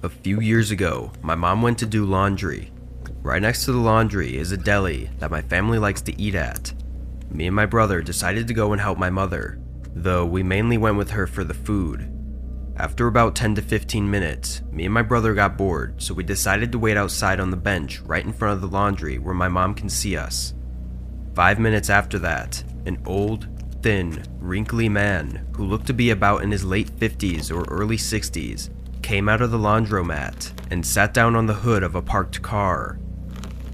A few years ago, my mom went to do laundry. Right next to the laundry is a deli that my family likes to eat at. Me and my brother decided to go and help my mother, though we mainly went with her for the food. After about 10 to 15 minutes, me and my brother got bored, so we decided to wait outside on the bench right in front of the laundry where my mom can see us. 5 minutes after that, an old, thin, wrinkly man who looked to be about in his late 50s or early 60s came out of the laundromat and sat down on the hood of a parked car.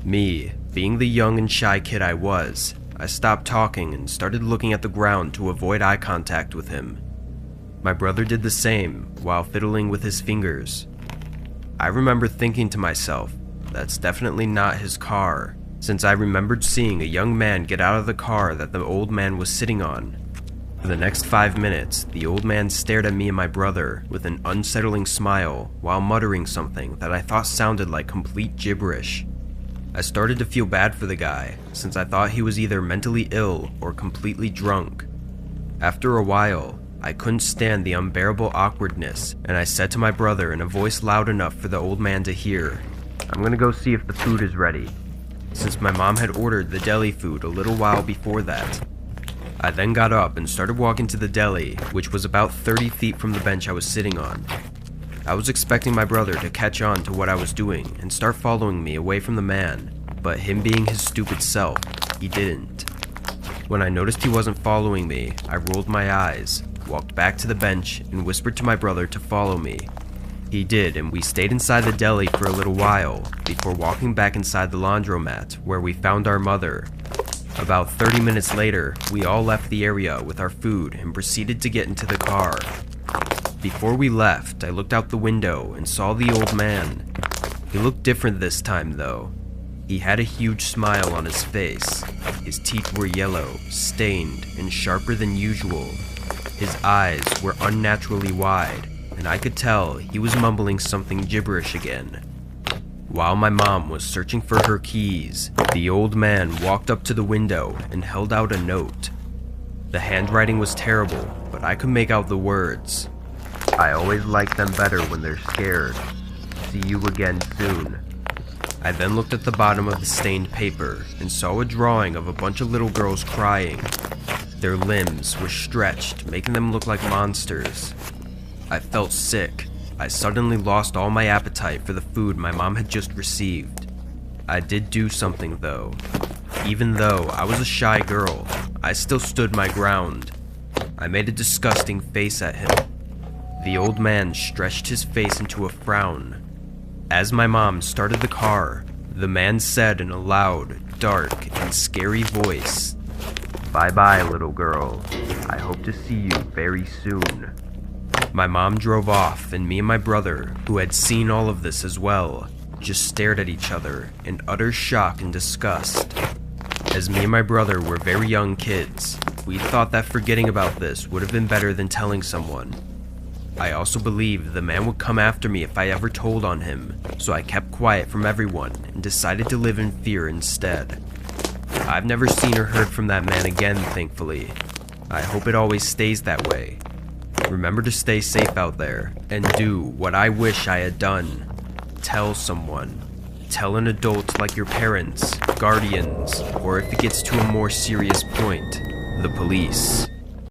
Me, being the young and shy kid I was, I stopped talking and started looking at the ground to avoid eye contact with him. My brother did the same while fiddling with his fingers. I remember thinking to myself, that's definitely not his car, since I remembered seeing a young man get out of the car that the old man was sitting on. For the next 5 minutes, the old man stared at me and my brother with an unsettling smile while muttering something that I thought sounded like complete gibberish. I started to feel bad for the guy, since I thought he was either mentally ill or completely drunk. After a while, I couldn't stand the unbearable awkwardness, and I said to my brother in a voice loud enough for the old man to hear, "I'm gonna go see if the food is ready," since my mom had ordered the deli food a little while before that. I then got up and started walking to the deli, which was about 30 feet from the bench I was sitting on. I was expecting my brother to catch on to what I was doing and start following me away from the man, but him being his stupid self, he didn't. When I noticed he wasn't following me, I rolled my eyes, walked back to the bench, and whispered to my brother to follow me. He did, and we stayed inside the deli for a little while, before walking back inside the laundromat, where we found our mother. About 30 minutes later, we all left the area with our food and proceeded to get into the car. Before we left, I looked out the window and saw the old man. He looked different this time though. He had a huge smile on his face. His teeth were yellow, stained, and sharper than usual. His eyes were unnaturally wide, and I could tell he was mumbling something gibberish again. While my mom was searching for her keys, the old man walked up to the window and held out a note. The handwriting was terrible, but I could make out the words. "I always like them better when they're scared. See you again soon." I then looked at the bottom of the stained paper and saw a drawing of a bunch of little girls crying. Their limbs were stretched, making them look like monsters. I felt sick. I suddenly lost all my appetite for the food my mom had just received. I did do something though. Even though I was a shy girl, I still stood my ground. I made a disgusting face at him. The old man stretched his face into a frown. As my mom started the car, the man said in a loud, dark, and scary voice, "Bye-bye, little girl. I hope to see you very soon." My mom drove off, and me and my brother, who had seen all of this as well, just stared at each other in utter shock and disgust. As me and my brother were very young kids, we thought that forgetting about this would have been better than telling someone. I also believed the man would come after me if I ever told on him, so I kept quiet from everyone and decided to live in fear instead. I've never seen or heard from that man again, thankfully. I hope it always stays that way. Remember to stay safe out there, and do what I wish I had done. Tell someone. Tell an adult like your parents, guardians, or if it gets to a more serious point, the police.